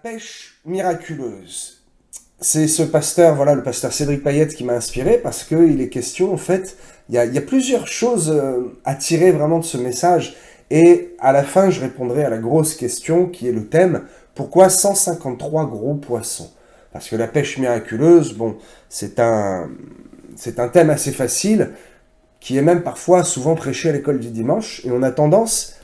pêche miraculeuse. C'est ce pasteur, voilà, le pasteur Cédric Payette qui m'a inspiré parce qu'il est question, en fait, il y a plusieurs choses à tirer vraiment de ce message. Et à la fin, je répondrai à la grosse question qui est le thème, pourquoi 153 gros poissons? Parce que la pêche miraculeuse, bon, c'est un thème assez facile, qui est même parfois souvent prêché à l'école du dimanche, et on a tendance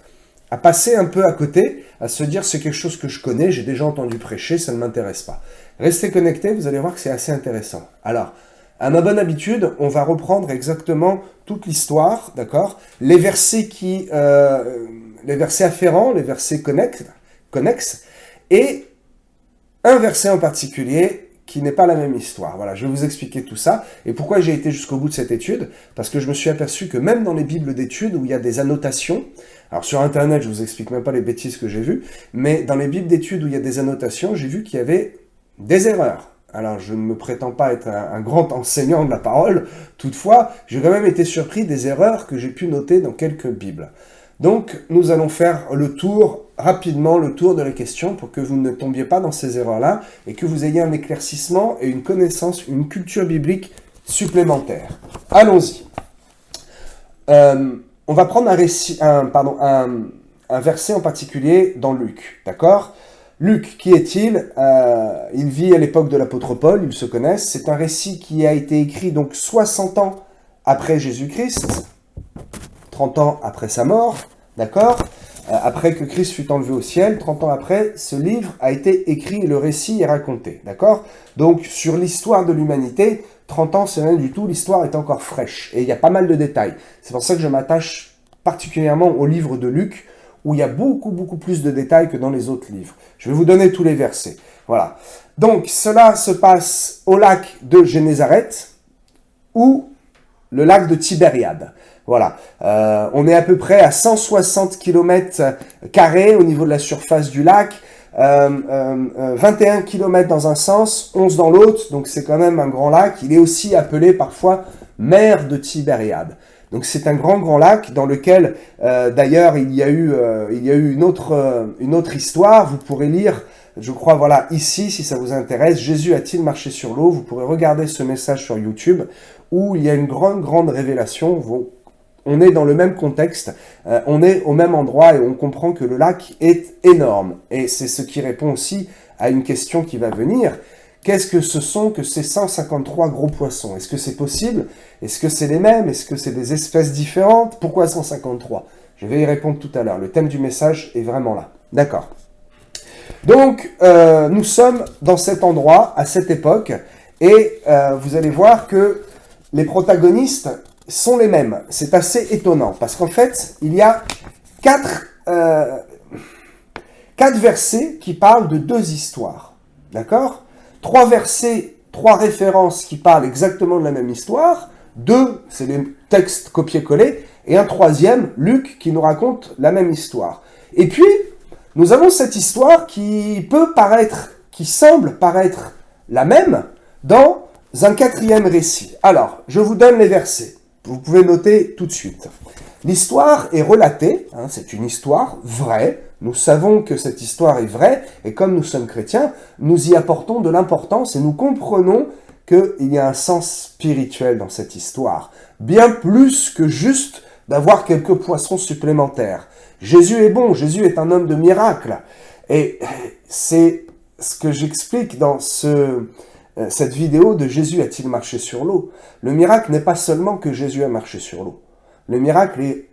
à passer un peu à côté, à se dire c'est quelque chose que je connais, j'ai déjà entendu prêcher, ça ne m'intéresse pas. Restez connectés, vous allez voir que c'est assez intéressant. Alors, à ma bonne habitude, on va reprendre exactement toute l'histoire, d'accord? Les versets les versets afférents, les versets connexes, et un verset en particulier qui n'est pas la même histoire. Voilà, je vais vous expliquer tout ça. Et pourquoi j'ai été jusqu'au bout de cette étude? Parce que je me suis aperçu que même dans les bibles d'études où il y a des annotations, alors sur Internet, je vous explique même pas les bêtises que j'ai vues, mais dans les bibles d'études où il y a des annotations, j'ai vu qu'il y avait des erreurs. Alors, je ne me prétends pas être un grand enseignant de la parole, toutefois, j'ai quand même été surpris des erreurs que j'ai pu noter dans quelques bibles. Donc, nous allons faire rapidement le tour de la question pour que vous ne tombiez pas dans ces erreurs-là et que vous ayez un éclaircissement et une connaissance, une culture biblique supplémentaire. Allons-y. On va prendre un verset en particulier dans Luc, d'accord? Luc, qui est-il? Il vit à l'époque de l'apôtre Paul, ils se connaissent. C'est un récit qui a été écrit donc 60 ans après Jésus-Christ, 30 ans après sa mort, d'accord? Après que Christ fut enlevé au ciel, 30 ans après, ce livre a été écrit et le récit est raconté, d'accord? Donc, sur l'histoire de l'humanité, 30 ans, c'est rien du tout, l'histoire est encore fraîche, et il y a pas mal de détails. C'est pour ça que je m'attache particulièrement au livre de Luc, où il y a beaucoup plus de détails que dans les autres livres. Je vais vous donner tous les versets. Voilà. Donc, cela se passe au lac de Génézareth, ou le lac de Tibériade. Voilà. On est à peu près à 160 km² au niveau de la surface du lac, 21 km dans un sens, 11 dans l'autre, donc c'est quand même un grand lac. Il est aussi appelé parfois mer de Tibériade. Donc c'est un grand lac dans lequel, d'ailleurs, il y a eu une autre histoire. Vous pourrez lire, je crois, voilà, ici, si ça vous intéresse, Jésus a-t-il marché sur l'eau? Vous pourrez regarder ce message sur YouTube, où il y a une grande révélation. On est dans le même contexte, on est au même endroit et on comprend que le lac est énorme. Et c'est ce qui répond aussi à une question qui va venir. Qu'est-ce que ce sont que ces 153 gros poissons? Est-ce que c'est possible? Est-ce que c'est les mêmes? Est-ce que c'est des espèces différentes? Pourquoi 153? Je vais y répondre tout à l'heure. Le thème du message est vraiment là. D'accord. Donc, nous sommes dans cet endroit, à cette époque, et vous allez voir que les protagonistes sont les mêmes. C'est assez étonnant, parce qu'en fait, il y a quatre versets qui parlent de deux histoires. D'accord? 3 versets, 3 références qui parlent exactement de la même histoire. 2, c'est les textes copiés-collés. Et un troisième, Luc, qui nous raconte la même histoire. Et puis, nous avons cette histoire qui semble paraître la même dans un quatrième récit. Alors, je vous donne les versets. Vous pouvez noter tout de suite. L'histoire est relatée, c'est une histoire vraie. Nous savons que cette histoire est vraie, et comme nous sommes chrétiens, nous y apportons de l'importance et nous comprenons qu'il y a un sens spirituel dans cette histoire. Bien plus que juste d'avoir quelques poissons supplémentaires. Jésus est bon, Jésus est un homme de miracle. Et c'est ce que j'explique dans cette vidéo de Jésus a-t-il marché sur l'eau. Le miracle n'est pas seulement que Jésus a marché sur l'eau. Le miracle est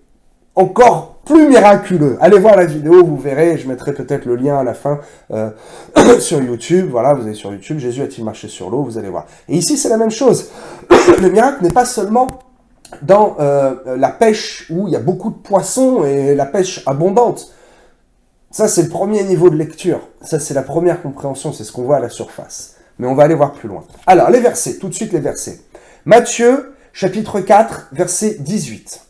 encore plus miraculeux. Allez voir la vidéo, vous verrez, je mettrai peut-être le lien à la fin sur YouTube. Voilà, vous allez sur YouTube, Jésus a-t-il marché sur l'eau, vous allez voir. Et ici, c'est la même chose. Le miracle n'est pas seulement dans la pêche où il y a beaucoup de poissons et la pêche abondante. Ça, c'est le premier niveau de lecture. Ça, c'est la première compréhension, c'est ce qu'on voit à la surface. Mais on va aller voir plus loin. Alors, les versets, tout de suite les versets. Matthieu, chapitre 4, verset 18.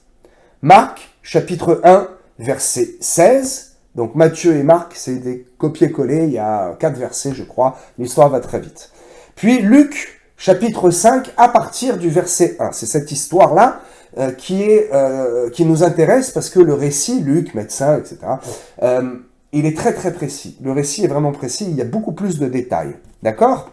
Marc, chapitre 1, verset 16. Donc Matthieu et Marc, c'est des copier-coller, il y a 4 versets, je crois. L'histoire va très vite. Puis Luc, chapitre 5, à partir du verset 1. C'est cette histoire-là qui nous intéresse parce que le récit, Luc, médecin, etc., il est très très précis. Le récit est vraiment précis, il y a beaucoup plus de détails. D'accord?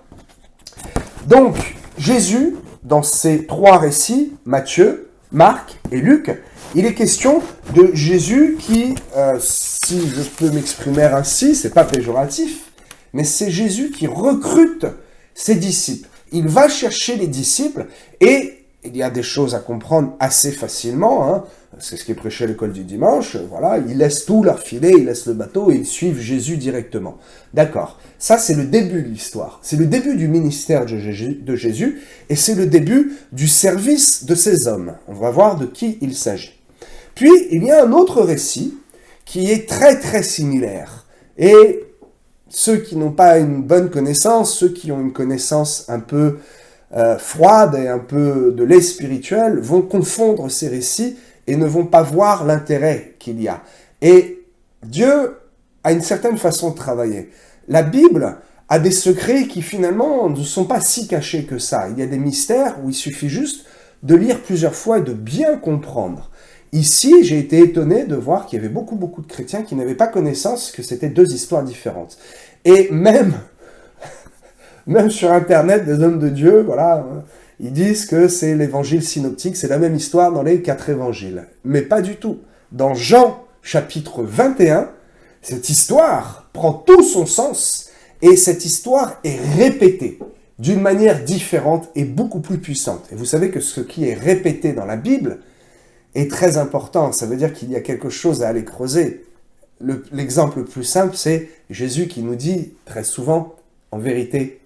Donc, Jésus, dans ces trois récits, Matthieu, Marc et Luc, il est question de Jésus qui, si je peux m'exprimer ainsi, c'est pas péjoratif, mais c'est Jésus qui recrute ses disciples. Il va chercher les disciples et il y a des choses à comprendre assez facilement, hein. C'est ce qui est prêché à l'école du dimanche, voilà, ils laissent tout leur filet, ils laissent le bateau et ils suivent Jésus directement. D'accord, ça c'est le début de l'histoire, c'est le début du ministère de Jésus et c'est le début du service de ces hommes. On va voir de qui il s'agit. Puis il y a un autre récit qui est très très similaire et ceux qui n'ont pas une bonne connaissance, ceux qui ont une connaissance un peu froide et un peu de lait spirituel vont confondre ces récits et ne vont pas voir l'intérêt qu'il y a. Et Dieu a une certaine façon de travailler. La Bible a des secrets qui finalement ne sont pas si cachés que ça. Il y a des mystères où il suffit juste de lire plusieurs fois et de bien comprendre. Ici, j'ai été étonné de voir qu'il y avait beaucoup de chrétiens qui n'avaient pas connaissance que c'était deux histoires différentes. Et même sur Internet, des hommes de Dieu, voilà, ils disent que c'est l'évangile synoptique, c'est la même histoire dans les 4 évangiles. Mais pas du tout. Dans Jean, chapitre 21, cette histoire prend tout son sens, et cette histoire est répétée d'une manière différente et beaucoup plus puissante. Et vous savez que ce qui est répété dans la Bible est très important. Ça veut dire qu'il y a quelque chose à aller creuser. L'exemple le plus simple, c'est Jésus qui nous dit très souvent « en vérité ».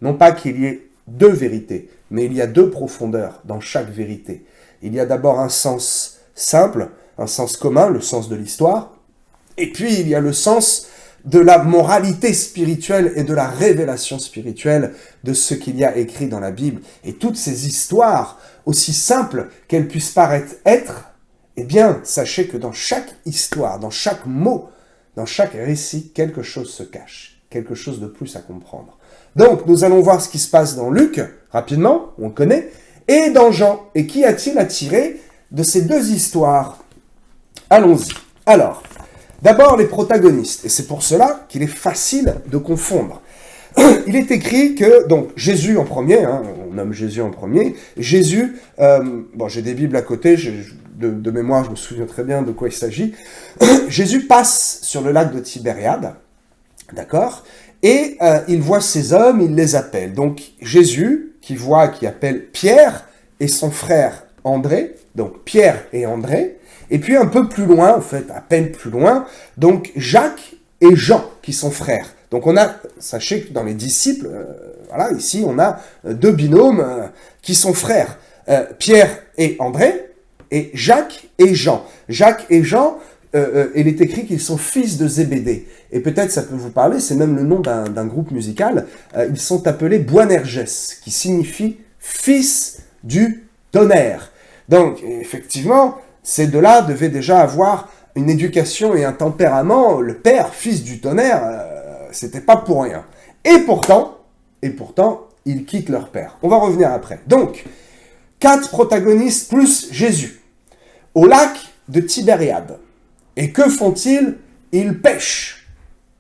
Non pas qu'il y ait deux vérités, mais il y a deux profondeurs dans chaque vérité. Il y a d'abord un sens simple, un sens commun, le sens de l'histoire, et puis il y a le sens de la moralité spirituelle et de la révélation spirituelle de ce qu'il y a écrit dans la Bible. Et toutes ces histoires, aussi simples qu'elles puissent paraître être, eh bien, sachez que dans chaque histoire, dans chaque mot, dans chaque récit, quelque chose se cache. Quelque chose de plus à comprendre. Donc, nous allons voir ce qui se passe dans Luc, rapidement, on le connaît, et dans Jean. Et qu'y a-t-il à tirer de ces deux histoires? Allons-y. Alors, d'abord les protagonistes, et c'est pour cela qu'il est facile de confondre. Il est écrit que, donc, Jésus en premier, hein, on nomme Jésus en premier, Jésus, j'ai des Bibles à côté, de mémoire, je me souviens très bien de quoi il s'agit. Jésus passe sur le lac de Tibériade, d'accord? Et il voit ces hommes, il les appelle. Donc Jésus, qui appelle Pierre et son frère André, donc Pierre et André, et puis un peu plus loin, en fait, à peine plus loin, donc Jacques et Jean, qui sont frères. Donc on a, sachez que dans les disciples, voilà, ici on a deux binômes qui sont frères, Pierre et André, et Jacques et Jean. Jacques et Jean, il est écrit qu'ils sont fils de Zébédée. Et peut-être ça peut vous parler, c'est même le nom d'un groupe musical. Ils sont appelés Boanerges, qui signifie fils du tonnerre. Donc, effectivement, ces deux-là devaient déjà avoir une éducation et un tempérament. Le père, fils du tonnerre, c'était pas pour rien. Et pourtant, ils quittent leur père. On va revenir après. Donc, 4 protagonistes plus Jésus, au lac de Tibériade. Et que font-ils? Ils pêchent.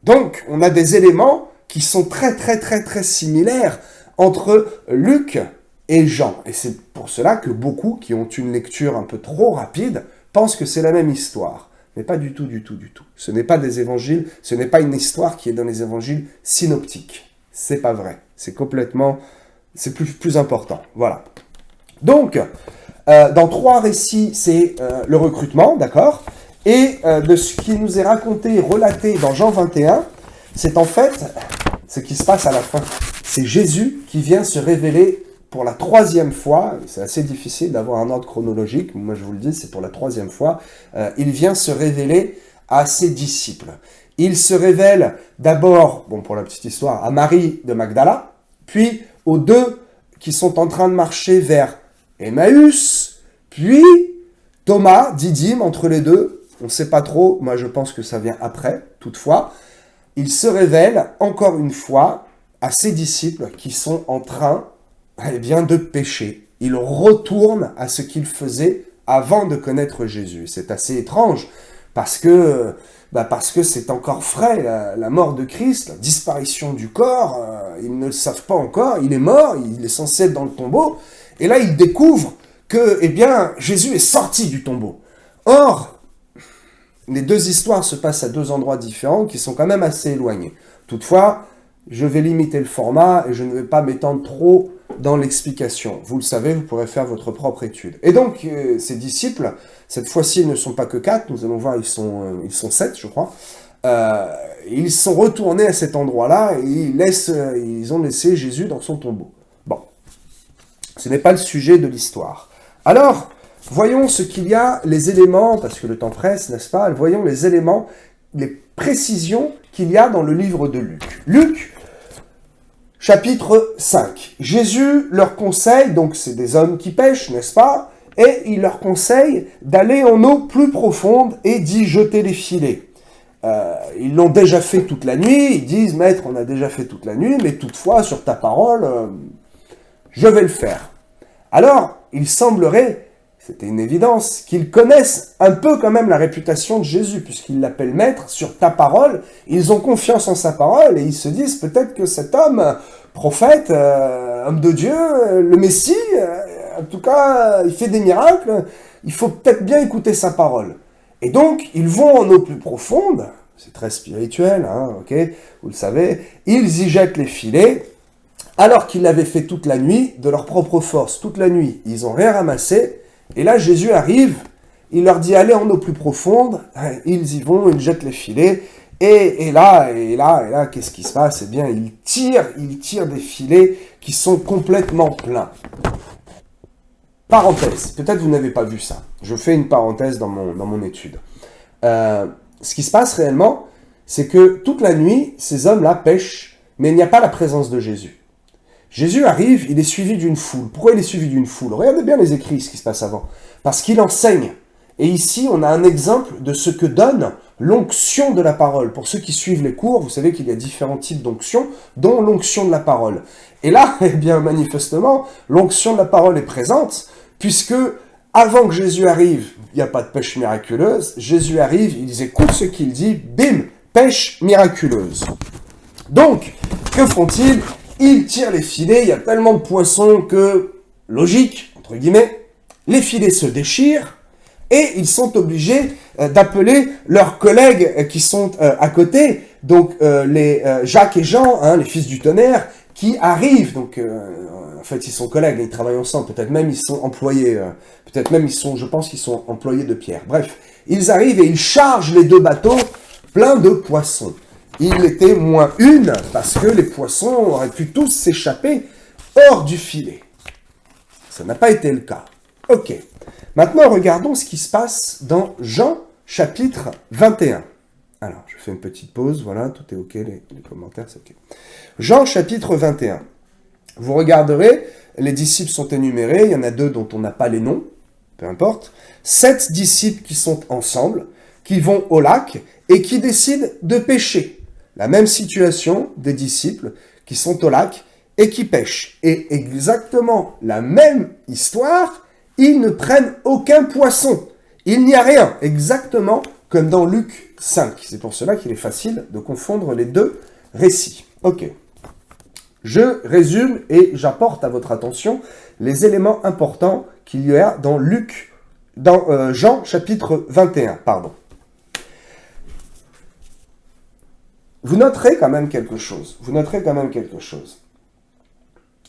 Donc, on a des éléments qui sont très similaires entre Luc et Jean. Et c'est pour cela que beaucoup qui ont une lecture un peu trop rapide pensent que c'est la même histoire. Mais pas du tout. Ce n'est pas des évangiles, ce n'est pas une histoire qui est dans les évangiles synoptiques. C'est pas vrai. C'est plus important. Voilà. Donc, dans 3 récits, c'est le recrutement, d'accord? Et de ce qui nous est raconté, relaté dans Jean 21, c'est en fait ce qui se passe à la fin. C'est Jésus qui vient se révéler pour la 3e fois. C'est assez difficile d'avoir un ordre chronologique. Moi, je vous le dis, c'est pour la 3e fois. Il vient se révéler à ses disciples. Il se révèle d'abord, pour la petite histoire, à Marie de Magdala, puis aux 2 qui sont en train de marcher vers Emmaüs, puis Thomas, Didyme, entre les 2. On ne sait pas trop, moi je pense que ça vient après, toutefois. Il se révèle encore une fois à ses disciples qui sont en train de pécher. Il retourne à ce qu'il faisait avant de connaître Jésus. C'est assez étrange parce que Parce que c'est encore frais, la mort de Christ, la disparition du corps, ils ne le savent pas encore, il est mort, il est censé être dans le tombeau, et là ils découvrent que, Jésus est sorti du tombeau. Or, les deux histoires se passent à deux endroits différents qui sont quand même assez éloignés. Toutefois, je vais limiter le format et je ne vais pas m'étendre trop dans l'explication. Vous le savez, vous pourrez faire votre propre étude. Et donc, ces disciples, cette fois-ci, ils ne sont pas que 4, nous allons voir, ils sont 7, je crois. Ils sont retournés à cet endroit-là et ils ont laissé Jésus dans son tombeau. Bon, ce n'est pas le sujet de l'histoire. Alors, voyons ce qu'il y a, les éléments, parce que le temps presse, n'est-ce pas? Voyons les éléments, les précisions qu'il y a dans le livre de Luc. Luc, chapitre 5. Jésus leur conseille, donc c'est des hommes qui pêchent, n'est-ce pas? Et il leur conseille d'aller en eau plus profonde et d'y jeter les filets. Ils l'ont déjà fait toute la nuit, ils disent, maître, on a déjà fait toute la nuit, mais toutefois, sur ta parole, je vais le faire. Alors, il semblerait, c'était une évidence, qu'ils connaissent un peu quand même la réputation de Jésus, puisqu'ils l'appellent maître, sur ta parole, ils ont confiance en sa parole, et ils se disent peut-être que cet homme, prophète, homme de Dieu, le Messie, en tout cas, il fait des miracles, il faut peut-être bien écouter sa parole. Et donc, ils vont en eau plus profonde, c'est très spirituel, ok, vous le savez, ils y jettent les filets, alors qu'ils l'avaient fait toute la nuit, de leur propre force, toute la nuit, ils n'ont rien ramassé, et là Jésus arrive, il leur dit allez en eau plus profonde, ils y vont, ils jettent les filets, et là, qu'est-ce qui se passe? Eh bien, ils tirent des filets qui sont complètement pleins. Parenthèse, peut-être vous n'avez pas vu ça, je fais une parenthèse dans mon étude. Ce qui se passe réellement, c'est que toute la nuit, ces hommes-là pêchent, mais il n'y a pas la présence de Jésus. Jésus arrive, il est suivi d'une foule. Pourquoi il est suivi d'une foule? Regardez bien les écrits, ce qui se passe avant. Parce qu'il enseigne. Et ici, on a un exemple de ce que donne l'onction de la parole. Pour ceux qui suivent les cours, vous savez qu'il y a différents types d'onction, dont l'onction de la parole. Et là, eh bien, manifestement, l'onction de la parole est présente, puisque avant que Jésus arrive, il n'y a pas de pêche miraculeuse. Jésus arrive, ils écoutent ce qu'il dit, bim, pêche miraculeuse. Donc, que font-ils? Ils tirent les filets, il y a tellement de poissons que, logique, entre guillemets, les filets se déchirent et ils sont obligés d'appeler leurs collègues qui sont à côté, donc les Jacques et Jean, les fils du tonnerre, qui arrivent, donc en fait ils sont collègues, ils travaillent ensemble, peut-être même ils sont employés, je pense qu'ils sont employés de Pierre. Bref, ils arrivent et ils chargent les deux bateaux pleins de poissons. Il était moins une, parce que les poissons auraient pu tous s'échapper hors du filet. Ça n'a pas été le cas. Ok. Maintenant, regardons ce qui se passe dans Jean, chapitre 21. Alors, je fais une petite pause, voilà, tout est ok, les commentaires, c'est ok. Jean, chapitre 21. Vous regarderez, les disciples sont énumérés, il y en a 2 dont on n'a pas les noms, peu importe. 7 disciples qui sont ensemble, qui vont au lac et qui décident de pêcher. La même situation des disciples qui sont au lac et qui pêchent. Et exactement la même histoire, ils ne prennent aucun poisson. Il n'y a rien, exactement comme dans Luc 5. C'est pour cela qu'il est facile de confondre les deux récits. Ok. Je résume et j'apporte à votre attention les éléments importants qu'il y a dans Jean chapitre 21, pardon. Vous noterez quand même quelque chose.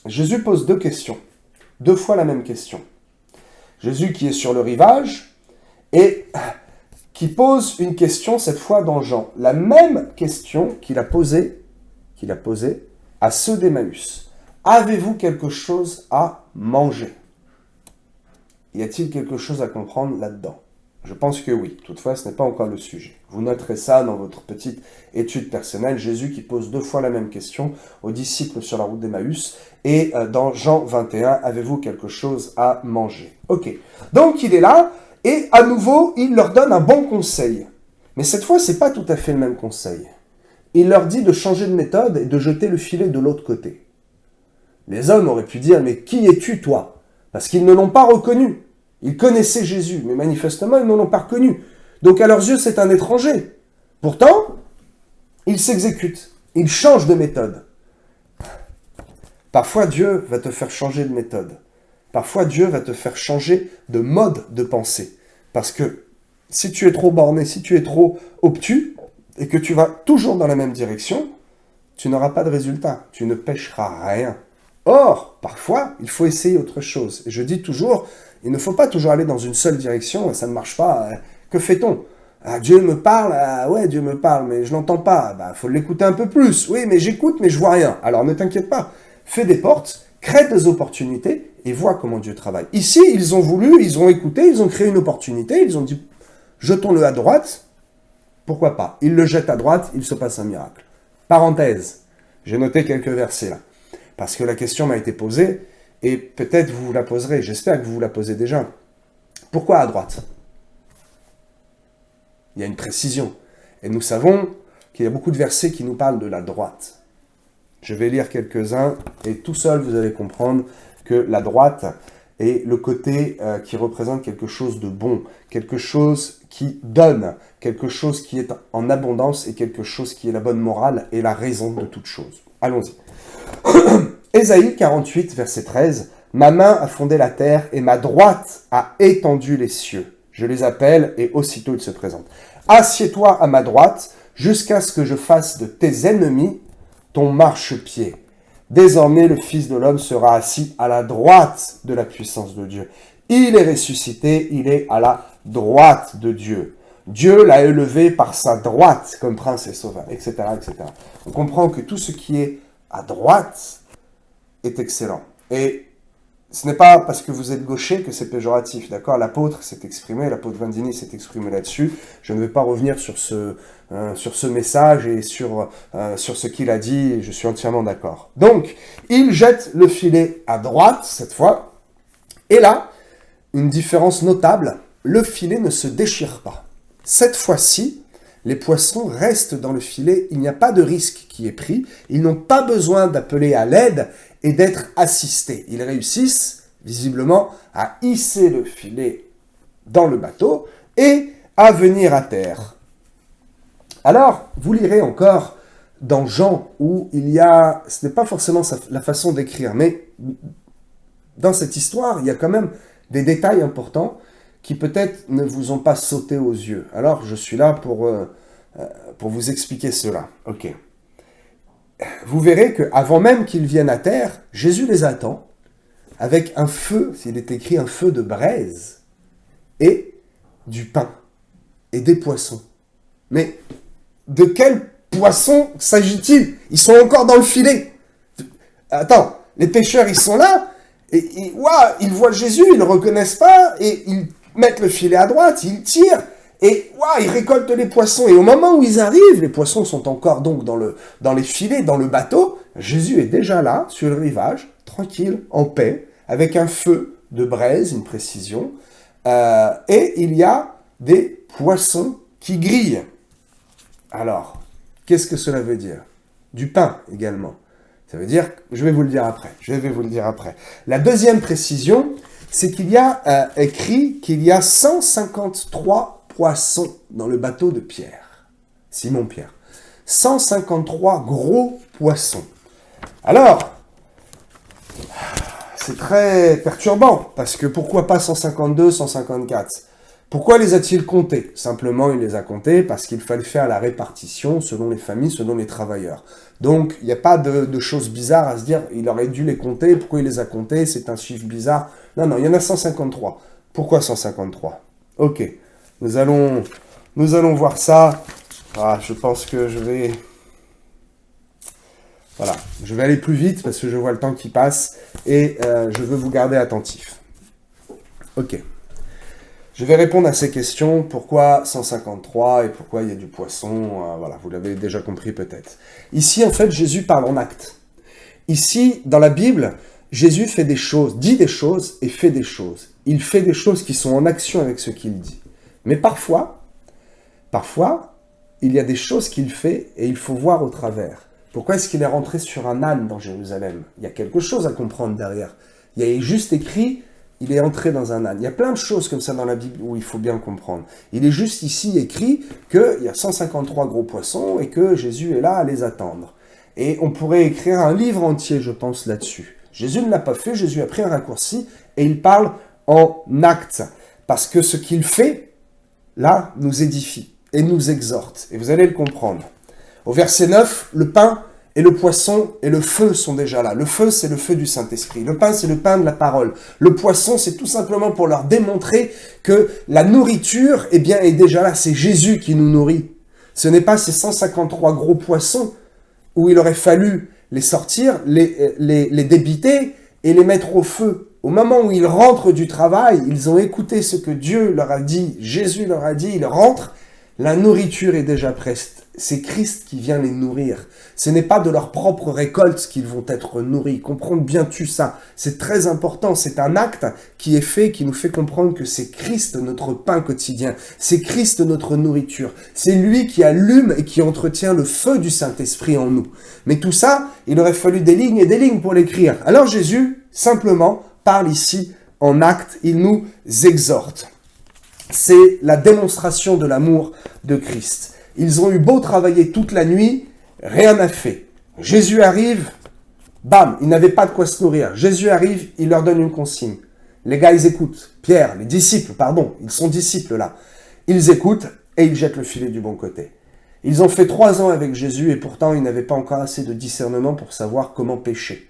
Jésus pose 2 questions. 2 fois la même question. Jésus qui est sur le rivage et qui pose une question cette fois dans Jean. La même question qu'il a posée à ceux d'Emmaüs. Avez-vous quelque chose à manger? Y a-t-il quelque chose à comprendre là-dedans? Je pense que oui. Toutefois, ce n'est pas encore le sujet. Vous noterez ça dans votre petite étude personnelle. Jésus qui pose 2 fois la même question aux disciples sur la route d'Emmaüs. Et dans Jean 21, avez-vous quelque chose à manger? Ok. Donc, il est là. Et à nouveau, il leur donne un bon conseil. Mais cette fois, c'est pas tout à fait le même conseil. Il leur dit de changer de méthode et de jeter le filet de l'autre côté. Les hommes auraient pu dire, mais qui es-tu, toi? Parce qu'ils ne l'ont pas reconnu. Ils connaissaient Jésus, mais manifestement, ils ne l'ont pas reconnu. Donc à leurs yeux, c'est un étranger. Pourtant, il s'exécute, il change de méthode. Parfois, Dieu va te faire changer de méthode. Parfois, Dieu va te faire changer de mode de pensée. Parce que si tu es trop borné, si tu es trop obtus, et que tu vas toujours dans la même direction, tu n'auras pas de résultat. Tu ne pêcheras rien. Or, parfois, il faut essayer autre chose. Et je dis toujours, il ne faut pas toujours aller dans une seule direction, et ça ne marche pas. Que fait-on ? Dieu me parle, ouais, Dieu me parle, mais je l'entends pas. Faut l'écouter un peu plus. Oui, mais j'écoute, mais je vois rien. Alors ne t'inquiète pas. Fais des portes, crée des opportunités, et vois comment Dieu travaille. Ici, ils ont voulu, ils ont écouté, ils ont créé une opportunité, ils ont dit, jetons-le à droite. Pourquoi pas ? Ils le jettent à droite, il se passe un miracle. Parenthèse, j'ai noté quelques versets là, parce que la question m'a été posée, et peut-être vous la poserez, j'espère que vous vous la posez déjà. Pourquoi à droite ? Il y a une précision, et nous savons qu'il y a beaucoup de versets qui nous parlent de la droite. Je vais lire quelques-uns, et tout seul vous allez comprendre que la droite est le côté qui représente quelque chose de bon, quelque chose qui donne, quelque chose qui est en abondance, et quelque chose qui est la bonne morale et la raison de toute chose. Allons-y. Ésaïe 48, verset 13. « Ma main a fondé la terre, et ma droite a étendu les cieux. Je les appelle, et aussitôt ils se présentent. Assieds-toi à ma droite, jusqu'à ce que je fasse de tes ennemis ton marchepied. Désormais, le Fils de l'homme sera assis à la droite de la puissance de Dieu. Il est ressuscité, il est à la droite de Dieu. Dieu l'a élevé par sa droite comme prince et sauveur, etc., etc. On comprend que tout ce qui est à droite est excellent. Et ce n'est pas parce que vous êtes gaucher que c'est péjoratif, d'accord ? L'apôtre s'est exprimé, l'apôtre Vandini s'est exprimé là-dessus. Je ne vais pas revenir sur ce message et sur ce qu'il a dit, et je suis entièrement d'accord. Donc, il jette le filet à droite, cette fois, et là, une différence notable, le filet ne se déchire pas. Cette fois-ci, les poissons restent dans le filet, il n'y a pas de risque qui est pris, ils n'ont pas besoin d'appeler à l'aide et d'être assistés. Ils réussissent, visiblement, à hisser le filet dans le bateau et à venir à terre. Alors, vous lirez encore dans Jean, où il y a, ce n'est pas forcément la façon d'écrire, mais dans cette histoire, il y a quand même des détails importants qui peut-être ne vous ont pas sauté aux yeux. Alors, je suis là pour vous expliquer cela. Ok. Vous verrez qu'avant même qu'ils viennent à terre, Jésus les attend avec un feu, s'il est écrit un feu de braise, et du pain, et des poissons. Mais de quels poissons s'agit-il ? Ils sont encore dans le filet. Attends, les pêcheurs, ils sont là, et ils voient Jésus, ils ne le reconnaissent pas, et ils mettent le filet à droite, ils tirent, et ils récoltent les poissons. Et au moment où ils arrivent, les poissons sont encore donc dans les filets, dans le bateau. Jésus est déjà là, sur le rivage, tranquille, en paix, avec un feu de braise, une précision. Et il y a des poissons qui grillent. Alors, qu'est-ce que cela veut dire ? Du pain également. Ça veut dire, je vais vous le dire après. La deuxième précision, c'est qu'il y a écrit qu'il y a 153 poissons dans le bateau de Pierre, Simon-Pierre. 153 gros poissons. Alors, c'est très perturbant, parce que pourquoi pas 152, 154 ? Pourquoi les a-t-il comptés ? Simplement, il les a comptés parce qu'il fallait faire la répartition selon les familles, selon les travailleurs. Donc, il n'y a pas de choses bizarres à se dire, il aurait dû les compter, pourquoi il les a comptés, c'est un chiffre bizarre. Non, il y en a 153. Pourquoi 153 ? Ok, nous allons voir ça. Je pense que je vais aller plus vite parce que je vois le temps qui passe et je veux vous garder attentif. Ok. Je vais répondre à ces questions, pourquoi 153 et pourquoi il y a du poisson, vous l'avez déjà compris peut-être. Ici, en fait, Jésus parle en acte. Ici, dans la Bible, Jésus fait des choses, dit des choses et fait des choses. Il fait des choses qui sont en action avec ce qu'il dit. Mais parfois, il y a des choses qu'il fait et il faut voir au travers. Pourquoi est-ce qu'il est rentré sur un âne dans Jérusalem ? Il y a quelque chose à comprendre derrière. Il y a juste écrit il est entré dans un âne. Il y a plein de choses comme ça dans la Bible où il faut bien comprendre. Il est juste ici écrit qu'il y a 153 gros poissons et que Jésus est là à les attendre. Et on pourrait écrire un livre entier, je pense, là-dessus. Jésus ne l'a pas fait, Jésus a pris un raccourci et il parle en actes. Parce que ce qu'il fait, là, nous édifie et nous exhorte. Et vous allez le comprendre. Au verset 9, le pain et le poisson et le feu sont déjà là. Le feu, c'est le feu du Saint-Esprit. Le pain, c'est le pain de la parole. Le poisson, c'est tout simplement pour leur démontrer que la nourriture, eh bien, est déjà là. C'est Jésus qui nous nourrit. Ce n'est pas ces 153 gros poissons où il aurait fallu les sortir, les débiter et les mettre au feu. Au moment où ils rentrent du travail, ils ont écouté ce que Dieu leur a dit, Jésus leur a dit, ils rentrent, la nourriture est déjà prête. C'est Christ qui vient les nourrir. Ce n'est pas de leur propre récolte qu'ils vont être nourris. Comprends bien-tu ça? C'est très important. C'est un acte qui est fait, qui nous fait comprendre que c'est Christ notre pain quotidien. C'est Christ notre nourriture. C'est lui qui allume et qui entretient le feu du Saint-Esprit en nous. Mais tout ça, il aurait fallu des lignes et des lignes pour l'écrire. Alors Jésus, simplement, parle ici en acte. Il nous exhorte. C'est la démonstration de l'amour de Christ. Ils ont eu beau travailler toute la nuit, rien n'a fait. Jésus arrive, bam, ils n'avaient pas de quoi se nourrir. Jésus arrive, il leur donne une consigne. Les gars, ils écoutent. Pierre, les disciples, pardon, ils sont disciples là. Ils écoutent et ils jettent le filet du bon côté. Ils ont fait 3 ans avec Jésus et pourtant ils n'avaient pas encore assez de discernement pour savoir comment pêcher.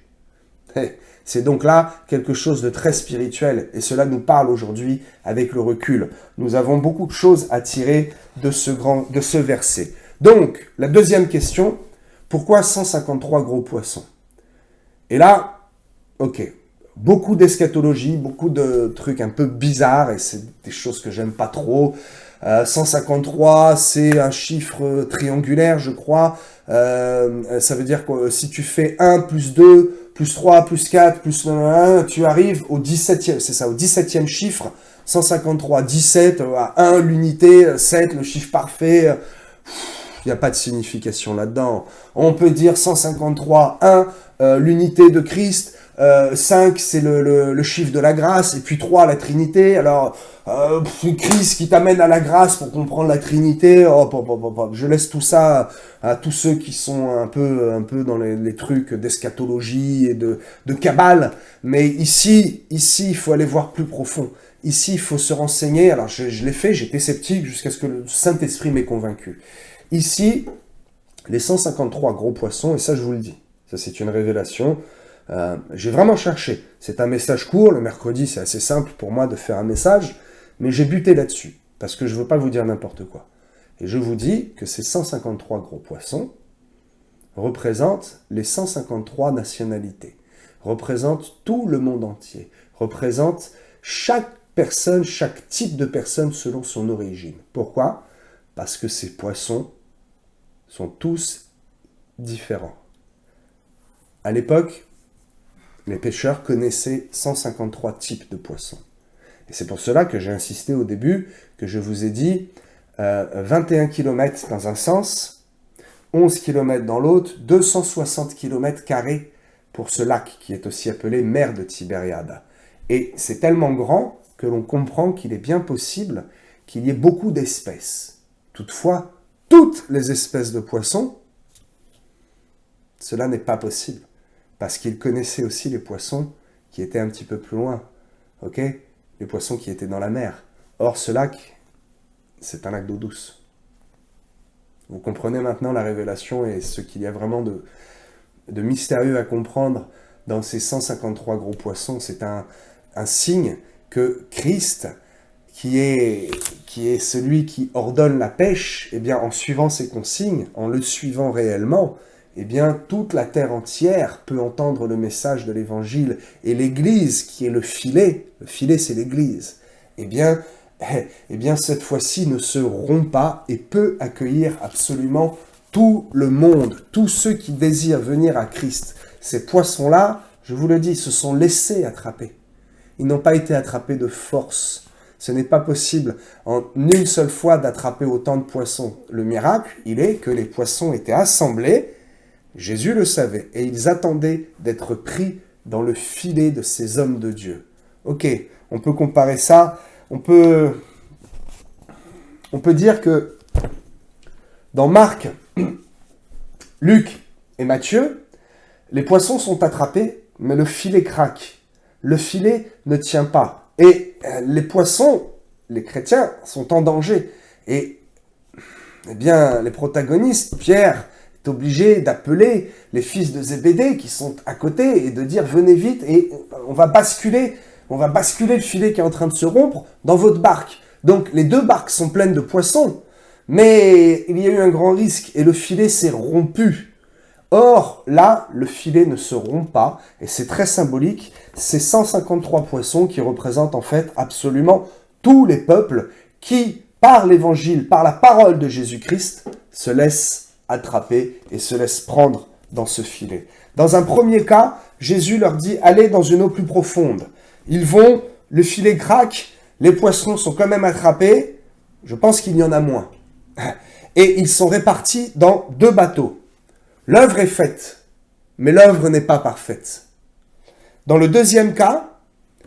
C'est donc là quelque chose de très spirituel et cela nous parle aujourd'hui avec le recul. Nous avons beaucoup de choses à tirer de ce verset. Donc, la deuxième question, pourquoi 153 gros poissons? Et là, ok, beaucoup d'eschatologie, beaucoup de trucs un peu bizarres et c'est des choses que j'aime pas trop. 153, c'est un chiffre triangulaire, je crois. Ça veut dire que si tu fais 1 plus 2 plus 3, plus 4, plus 1, tu arrives au 17e, c'est ça, au 17e chiffre, 153, 17, à 1 l'unité, 7 le chiffre parfait, il n'y a pas de signification là-dedans. On peut dire 153, 1, l'unité de Christ, 5 c'est le chiffre de la grâce, et puis 3 la Trinité, alors Christ qui t'amène à la grâce pour comprendre la Trinité, je laisse tout ça à tous ceux qui sont un peu dans les trucs d'eschatologie et de Kabbale, mais ici il faut aller voir plus profond, ici il faut se renseigner, alors je l'ai fait, j'étais sceptique jusqu'à ce que le Saint-Esprit m'ait convaincu. Ici, les 153 gros poissons, et ça je vous le dis, ça c'est une révélation. J'ai vraiment cherché. C'est un message court. Le mercredi, c'est assez simple pour moi de faire un message. Mais j'ai buté là-dessus. Parce que je ne veux pas vous dire n'importe quoi. Et je vous dis que ces 153 gros poissons représentent les 153 nationalités. Représentent tout le monde entier. Représentent chaque personne, chaque type de personne selon son origine. Pourquoi? Parce que ces poissons sont tous différents. À l'époque, les pêcheurs connaissaient 153 types de poissons. Et c'est pour cela que j'ai insisté au début, que je vous ai dit 21 km dans un sens, 11 km dans l'autre, 260 km carrés pour ce lac qui est aussi appelé mer de Tibériade. Et c'est tellement grand que l'on comprend qu'il est bien possible qu'il y ait beaucoup d'espèces. Toutefois, toutes les espèces de poissons, cela n'est pas possible. Parce qu'il connaissait aussi les poissons qui étaient un petit peu plus loin, ok? Les poissons qui étaient dans la mer. Or, ce lac, c'est un lac d'eau douce. Vous comprenez maintenant la révélation et ce qu'il y a vraiment de mystérieux à comprendre dans ces 153 gros poissons. C'est un signe que Christ, qui est celui qui ordonne la pêche, eh bien, en suivant ses consignes, en le suivant réellement, eh bien, toute la terre entière peut entendre le message de l'Évangile. Et l'Église, qui est le filet c'est l'Église, eh bien, cette fois-ci ne se rompt pas et peut accueillir absolument tout le monde, tous ceux qui désirent venir à Christ. Ces poissons-là, je vous le dis, se sont laissés attraper. Ils n'ont pas été attrapés de force. Ce n'est pas possible en une seule fois d'attraper autant de poissons. Le miracle, il est que les poissons étaient assemblés. Jésus le savait, et ils attendaient d'être pris dans le filet de ces hommes de Dieu. Ok, On peut comparer ça, on peut dire que dans Marc, Luc et Matthieu, les poissons sont attrapés, mais le filet craque. Le filet ne tient pas. Et les poissons, les chrétiens, sont en danger. Et eh bien, les protagonistes, Pierre, est obligé d'appeler les fils de Zébédée qui sont à côté et de dire « Venez vite et on va basculer le filet qui est en train de se rompre dans votre barque. » Donc, les deux barques sont pleines de poissons, mais il y a eu un grand risque et le filet s'est rompu. Or, là, le filet ne se rompt pas, et c'est très symbolique, c'est 153 poissons qui représentent en fait absolument tous les peuples qui, par l'évangile, par la parole de Jésus-Christ, se laissent attraper et se laissent prendre dans ce filet. Dans un premier cas, Jésus leur dit « Allez dans une eau plus profonde ». Ils vont, le filet craque, les poissons sont quand même attrapés, je pense qu'il y en a moins. Et ils sont répartis dans 2 bateaux. L'œuvre est faite, mais l'œuvre n'est pas parfaite. Dans le deuxième cas,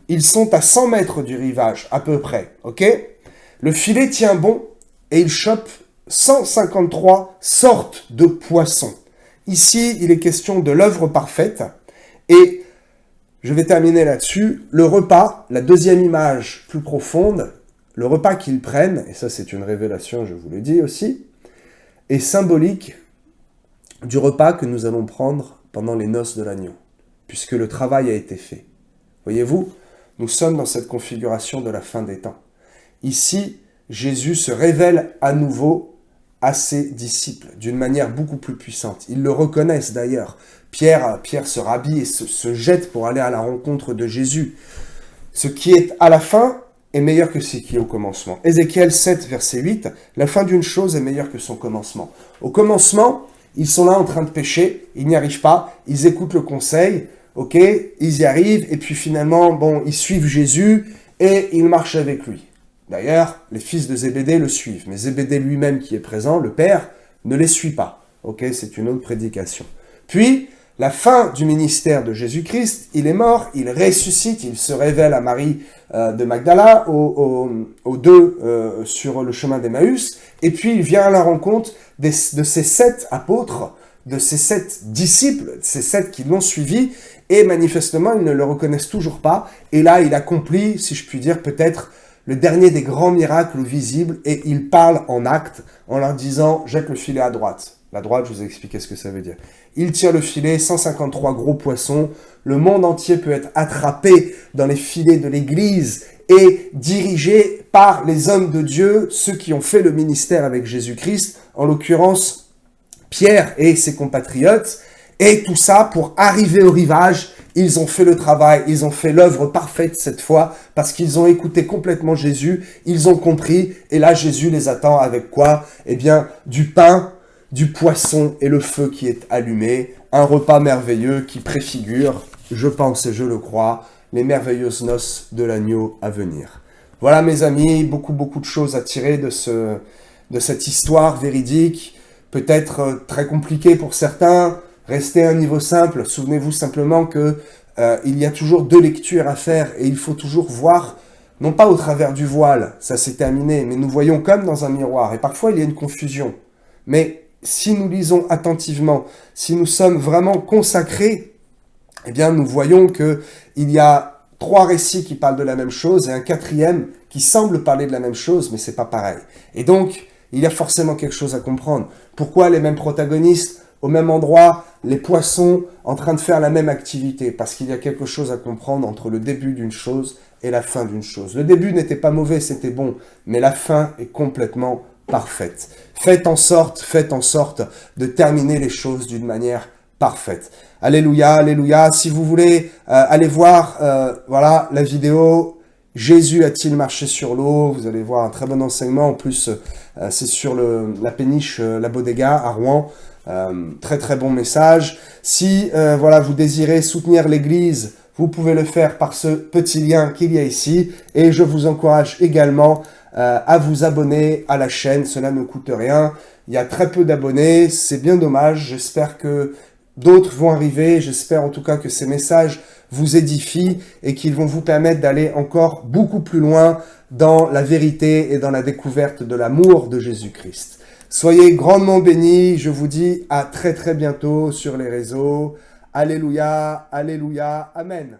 ils sont à 100 mètres du rivage, à peu près, ok ? Le filet tient bon et ils chopent 153 sortes de poissons. Ici, il est question de l'œuvre parfaite et je vais terminer là-dessus. Le repas, la deuxième image plus profonde, le repas qu'ils prennent, et ça c'est une révélation, je vous le dis aussi, est symbolique du repas que nous allons prendre pendant les noces de l'agneau, puisque le travail a été fait. Voyez-vous, nous sommes dans cette configuration de la fin des temps. Ici, Jésus se révèle à nouveau à ses disciples d'une manière beaucoup plus puissante. Ils le reconnaissent d'ailleurs. Pierre se rhabille et se jette pour aller à la rencontre de Jésus. Ce qui est à la fin est meilleur que ce qui est au commencement. Ézéchiel 7, verset 8, la fin d'une chose est meilleure que son commencement. Au commencement, ils sont là en train de pécher, ils n'y arrivent pas, ils écoutent le conseil, ok, ils y arrivent, et puis finalement, bon, ils suivent Jésus et ils marchent avec lui. D'ailleurs, les fils de Zébédée le suivent, mais Zébédée lui-même qui est présent, le père, ne les suit pas. Ok, c'est une autre prédication. Puis, la fin du ministère de Jésus-Christ, il est mort, il ressuscite, il se révèle à Marie de Magdala, aux deux sur le chemin d'Emmaüs, et puis il vient à la rencontre de ces 7 apôtres, de ces 7 disciples, ces 7 qui l'ont suivi, et manifestement, ils ne le reconnaissent toujours pas, et là, il accomplit, si je puis dire, peut-être le dernier des grands miracles visibles, et il parle en acte, en leur disant « jette le filet à droite ». La droite, je vous ai expliqué ce que ça veut dire. Il tire le filet, 153 gros poissons, le monde entier peut être attrapé dans les filets de l'Église et dirigé par les hommes de Dieu, ceux qui ont fait le ministère avec Jésus-Christ, en l'occurrence Pierre et ses compatriotes, et tout ça pour arriver au rivage. Ils ont fait le travail, ils ont fait l'œuvre parfaite cette fois, parce qu'ils ont écouté complètement Jésus, ils ont compris, et là Jésus les attend avec quoi ? Eh bien, du pain, du poisson et le feu qui est allumé, un repas merveilleux qui préfigure, je pense et je le crois, les merveilleuses noces de l'agneau à venir. Voilà mes amis, beaucoup de choses à tirer de cette histoire véridique, peut-être très compliquée pour certains. Restez à un niveau simple, souvenez-vous simplement que il y a toujours 2 lectures à faire et il faut toujours voir, non pas au travers du voile, ça c'est terminé, mais nous voyons comme dans un miroir et parfois il y a une confusion. Mais si nous lisons attentivement, si nous sommes vraiment consacrés, eh bien nous voyons que il y a 3 récits qui parlent de la même chose et un 4e qui semble parler de la même chose, mais c'est pas pareil. Et donc, il y a forcément quelque chose à comprendre. Pourquoi les mêmes protagonistes au même endroit, les poissons en train de faire la même activité? Parce qu'il y a quelque chose à comprendre entre le début d'une chose et la fin d'une chose. Le début n'était pas mauvais, c'était bon, mais la fin est complètement parfaite. Faites en sorte de terminer les choses d'une manière parfaite. Alléluia, alléluia. Si vous voulez aller voir voilà, la vidéo « Jésus a-t-il marché sur l'eau ?» Vous allez voir un très bon enseignement. En plus, c'est sur la péniche La Bodega à Rouen. Très bon message. Si voilà, vous désirez soutenir l'Église, vous pouvez le faire par ce petit lien qu'il y a ici. Et je vous encourage également à vous abonner à la chaîne. Cela ne coûte rien. Il y a très peu d'abonnés. C'est bien dommage. J'espère que d'autres vont arriver. J'espère en tout cas que ces messages vous édifient et qu'ils vont vous permettre d'aller encore beaucoup plus loin dans la vérité et dans la découverte de l'amour de Jésus-Christ. Soyez grandement bénis, je vous dis à très très bientôt sur les réseaux. Alléluia, alléluia, amen.